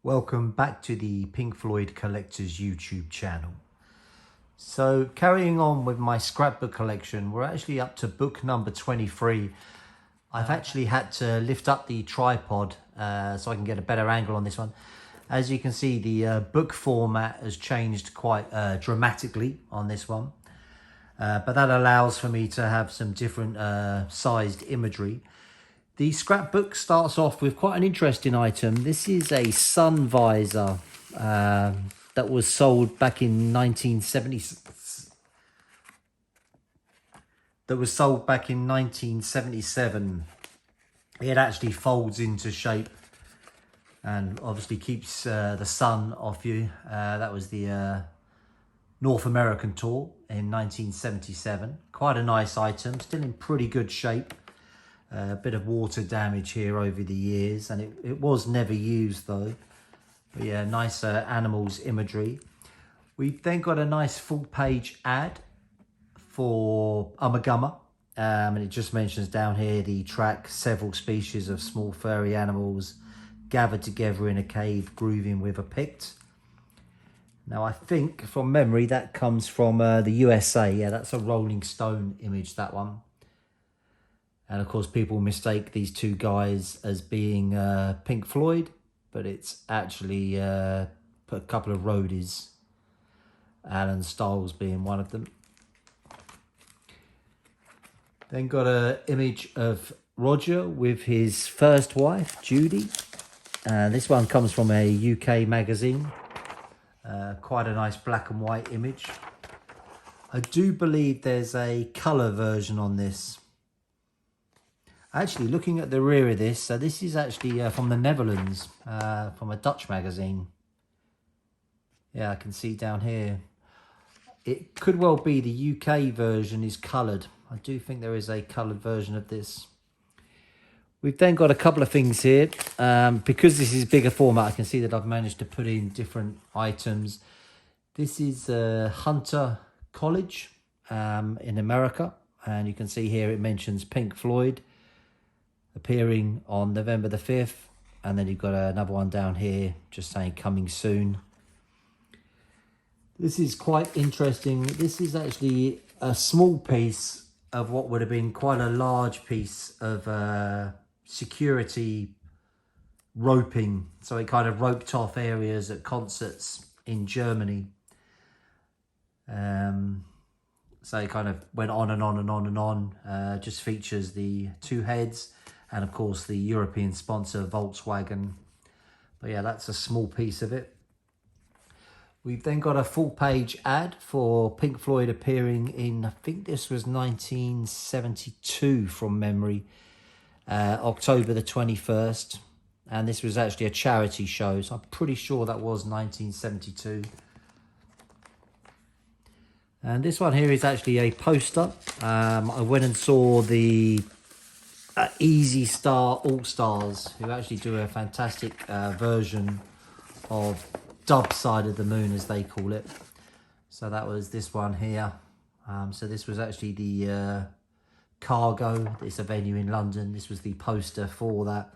Welcome back to the Pink Floyd Collectors YouTube channel. So carrying on with my scrapbook collection, we're actually up to book number 23. I've actually had to lift up the tripod so I can get a better angle on this one. As you can see, the book format has changed quite dramatically on this one. But that allows for me to have some different sized imagery. The scrapbook starts off with quite an interesting item. This is a sun visor that was sold back in 1970. That was sold back in 1977. It actually folds into shape and obviously keeps the sun off you. That was the North American tour in 1977. Quite a nice item, still in pretty good shape. A bit of water damage here over the years, and it was never used though. But yeah, nice animals imagery. We've then got a nice full page ad for Ummagumma, and it just mentions down here the track several species of small furry animals gathered together in a cave grooving with a pict. Now I think from memory that comes from the USA. Yeah, that's a Rolling Stone image, that one. And of course, people mistake these two guys as being Pink Floyd, but it's actually a couple of roadies, Alan Stiles being one of them. Then got an image of Roger with his first wife, Judy. This one comes from a UK magazine. Quite a nice black and white image. I do believe there's a colour version on this. Actually, looking at the rear of this, so this is actually from the Netherlands, from a Dutch magazine. Yeah, I can see down here. It could well be the UK version is coloured. I do think there is a coloured version of this. We've then got a couple of things here. Because this is bigger format, I can see that I've managed to put in different items. This is Hunter College in America. And you can see here it mentions Pink Floyd appearing on November the 5th, and then you've got another one down here just saying coming soon. This is quite interesting. This is actually a small piece of what would have been quite a large piece of security roping. So it kind of roped off areas at concerts in Germany. So it kind of went on and on and on and on. Just features the two heads and of course the European sponsor Volkswagen. But yeah, that's a small piece of it. We've then got a full page ad for Pink Floyd appearing in, I think this was 1972 from memory, October the 21st. And this was actually a charity show, so I'm pretty sure that was 1972. And this one here is actually a poster. I went and saw the Easy Star All-Stars, who actually do a fantastic version of Dub Side of the Moon, as they call it. So that was this one here. So this was actually the Cargo. It's a venue in London. This was the poster for that.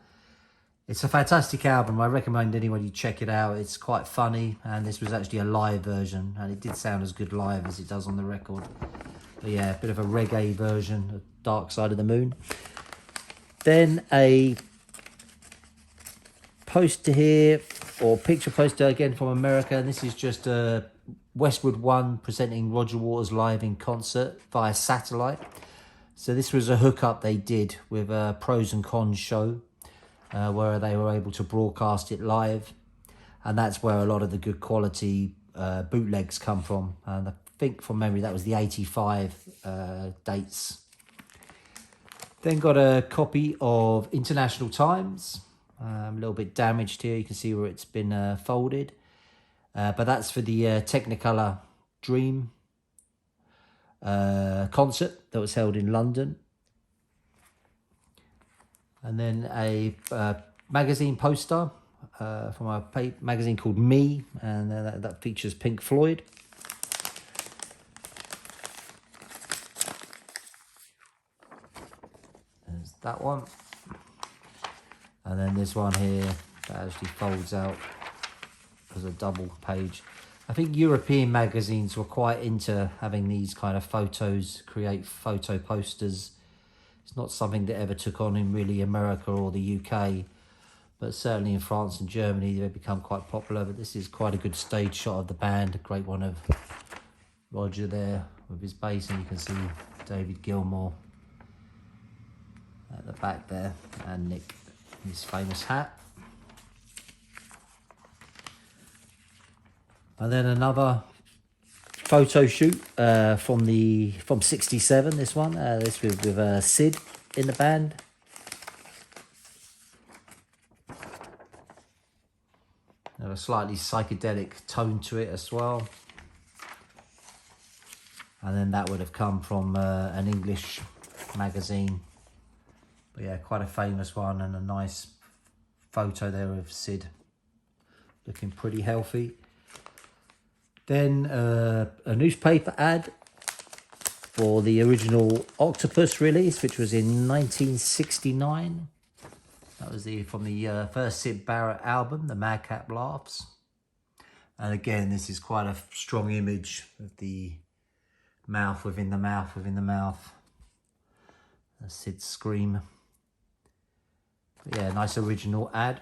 It's a fantastic album. I recommend anybody check it out. It's quite funny, and this was actually a live version, and it did sound as good live as it does on the record. But yeah, a bit of a reggae version of Dark Side of the Moon. Then a poster here, or picture poster again from America, and this is just Westwood One presenting Roger Waters live in concert via satellite. So this was a hookup they did with a pros and cons show, where they were able to broadcast it live, and that's where a lot of the good quality bootlegs come from. And I think from memory that was the 85 dates. Then got a copy of International Times, a little bit damaged here. You can see where it's been folded, but that's for the Technicolor Dream concert that was held in London. And then a magazine poster from a magazine called Me, and that features Pink Floyd. There's that one. And then this one here that actually folds out as a double page. I think European magazines were quite into having these kind of photos, create photo posters. It's not something that ever took on in really America or the UK, but certainly in France and Germany they've become quite popular. But this is quite a good stage shot of the band, a great one of Roger there with his bass, and you can see David Gilmour at the back there, and Nick in his famous hat. And then another photo shoot from '67. This one, this with Sid in the band. A slightly psychedelic tone to it as well. And then that would have come from an English magazine. But yeah, quite a famous one, and a nice photo there of Sid looking pretty healthy. Then a newspaper ad for the original Octopus release, which was in 1969. That was from the first Sid Barrett album, The Madcap Laughs. And again, this is quite a strong image of the mouth within the mouth within the mouth. Sid's scream. But yeah, nice original ad.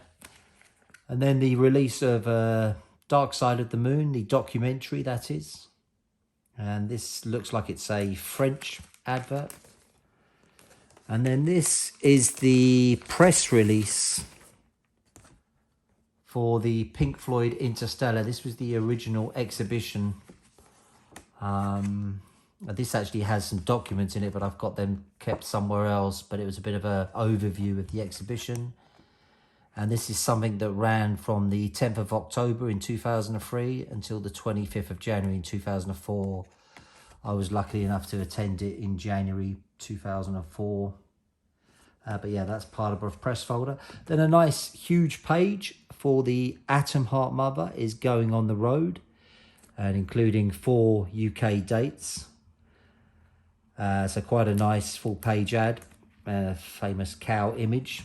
And then the release of Dark Side of the Moon, the documentary that is. And this looks like it's a French advert. And then this is the press release for the Pink Floyd Interstellar. This was the original exhibition. This actually has some documents in it, but I've got them kept somewhere else. But it was a bit of an overview of the exhibition. And this is something that ran from the 10th of October in 2003 until the 25th of January in 2004. I was lucky enough to attend it in January 2004. But yeah, that's part of a press folder. Then a nice huge page for the Atom Heart Mother is Going on the Road, and including 4 UK dates. So quite a nice full page ad, famous cow image.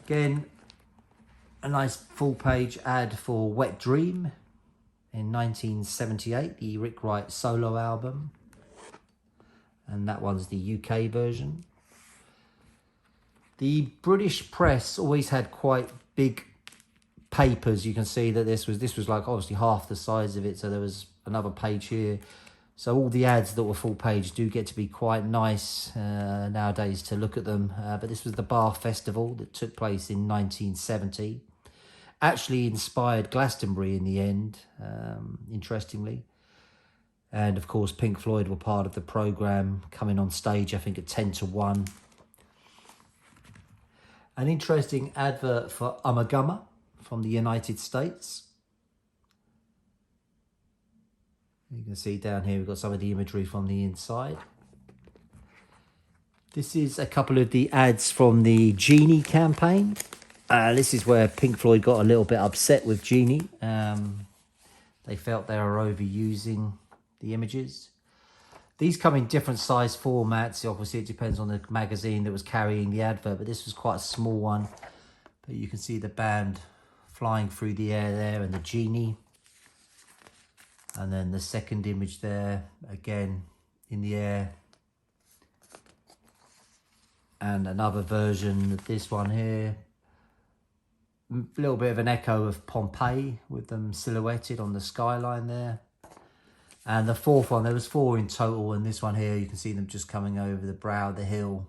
Again, a nice full page ad for Wet Dream in 1978, the Rick Wright solo album. And that one's the UK version. The British press always had quite big papers. You can see that this was like obviously half the size of it, so there was another page here. So all the ads that were full page do get to be quite nice nowadays to look at them. But this was the Bar Festival that took place in 1970. Actually inspired Glastonbury in the end, interestingly. And of course, Pink Floyd were part of the programme, coming on stage, I think, at 10 to 1. An interesting advert for Ummagumma from the United States. You can see down here, we've got some of the imagery from the inside. This is a couple of the ads from the Genie campaign. This is where Pink Floyd got a little bit upset with Genie. They felt they were overusing the images. These come in different size formats. Obviously, it depends on the magazine that was carrying the advert, but this was quite a small one. But you can see the band flying through the air there and the Genie. And then the second image there, again, in the air. And another version of this one here. A little bit of an echo of Pompeii with them silhouetted on the skyline there. And the fourth one, there was 4 in total, and this one here, you can see them just coming over the brow of the hill.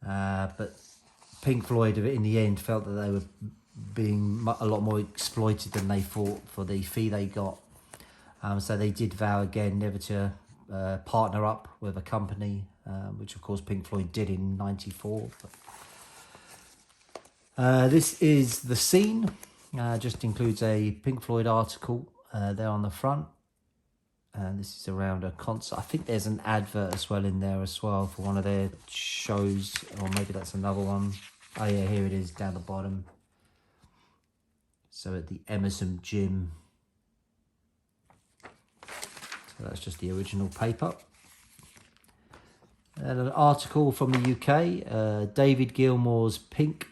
But Pink Floyd, in the end, felt that they were being a lot more exploited than they thought for the fee they got. So they did vow again never to partner up with a company, which of course Pink Floyd did in '94. This is the scene. Just includes a Pink Floyd article there on the front. And this is around a concert. I think there's an advert as well in there as well for one of their shows, or maybe that's another one. Oh yeah, here it is down the bottom. So at the Emerson Gym. So that's just the original paper. And an article from the UK, David Gilmour's Pink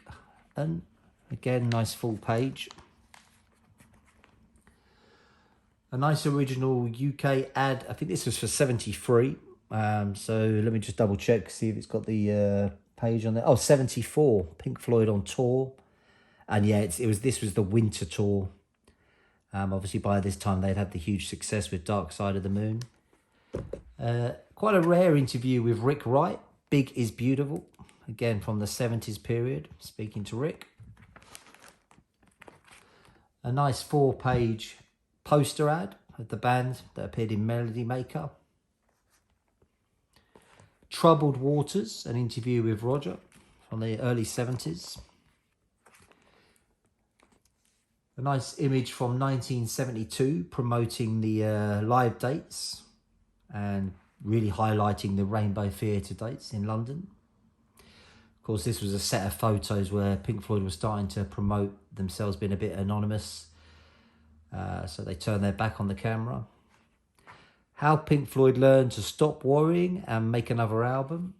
Again, nice full page. A nice original UK ad. I think this was for 73. So let me just double check, see if it's got the page on there. Oh, 74. Pink Floyd on tour. And yeah, this was the winter tour. Obviously by this time they'd had the huge success with Dark Side of the Moon. Quite a rare interview with Rick Wright. Big is Beautiful. Again, from the 70s period, speaking to Rick. A nice 4-page poster ad of the band that appeared in Melody Maker. Troubled Waters, an interview with Roger from the early 70s. A nice image from 1972 promoting the live dates and really highlighting the Rainbow Theatre dates in London. Of course, this was a set of photos where Pink Floyd was starting to promote themselves being a bit anonymous. So they turned their back on the camera. How Pink Floyd learned to stop worrying and make another album.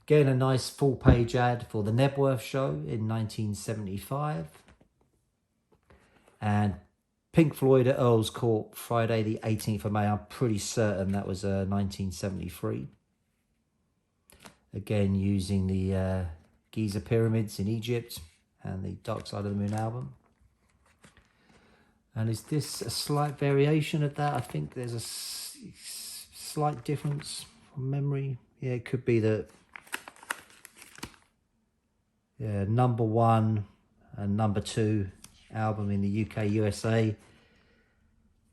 Again, a nice full-page ad for the Nebworth show in 1975. And Pink Floyd at Earl's Court, Friday the 18th of May. I'm pretty certain that was 1973. Again, using the Giza pyramids in Egypt and the Dark Side of the Moon album. And is this a slight variation of that? I think there's a slight difference from memory. Yeah, it could be that. Yeah, number 1 and number 2 album in the UK, USA.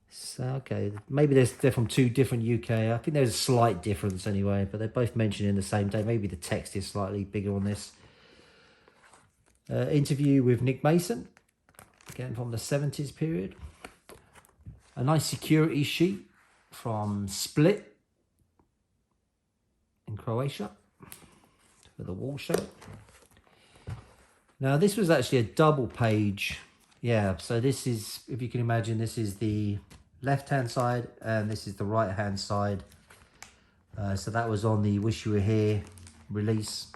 So, okay, maybe they're from 2 different UK. I think there's a slight difference anyway, but they're both mentioned in the same day. Maybe the text is slightly bigger on this. Interview with Nick Mason, again from the 70s period. A nice security sheet from Split in Croatia for the wall show. Now, this was actually a double page. Yeah, so this is, if you can imagine, this is the left-hand side and this is the right-hand side. So that was on the Wish You Were Here release.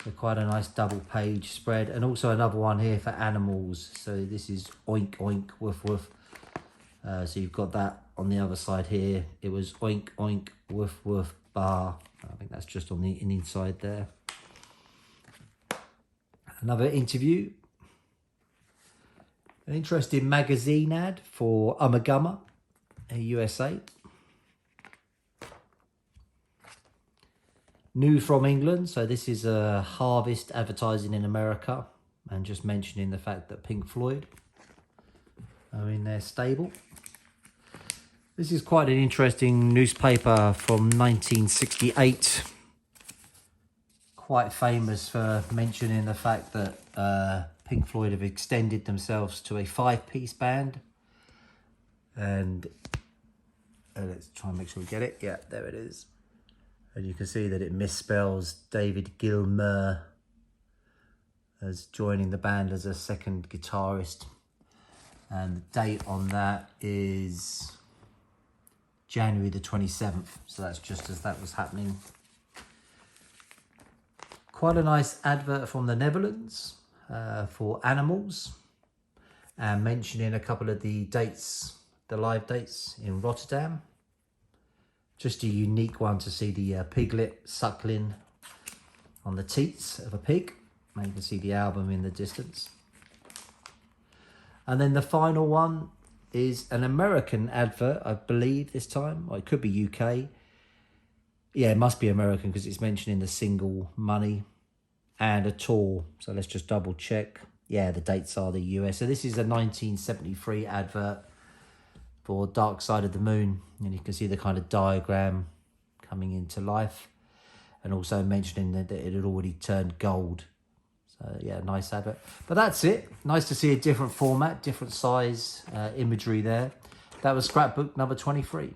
So quite a nice double page spread. And also another one here for animals. So this is Oink Oink Woof Woof. So you've got that on the other side here. It was Oink Oink Woof Woof Bar. I think that's just on the inside there. Another interview. An interesting magazine ad for Ummagumma, USA. New from England. So this is a Harvest advertising in America. And just mentioning the fact that Pink Floyd are in their stable. This is quite an interesting newspaper from 1968. Quite famous for mentioning the fact that Pink Floyd have extended themselves to a 5-piece band. And let's try and make sure we get it. Yeah, there it is. And you can see that it misspells David Gilmour as joining the band as a second guitarist. And the date on that is January the 27th. So that's just as that was happening. Quite a nice advert from the Netherlands for animals. And mentioning a couple of the dates, the live dates in Rotterdam. Just a unique one to see the piglet suckling on the teats of a pig. And you can see the album in the distance. And then the final one is an American advert, I believe this time. Or it could be UK. Yeah, it must be American because it's mentioning the single Money and a tour. So let's just double check. Yeah, the dates are the US. So this is a 1973 advert for Dark Side of the Moon. And you can see the kind of diagram coming into life. And also mentioning that it had already turned gold. So yeah, nice advert. But that's it. Nice to see a different format, different size imagery there. That was Scrapbook number 23.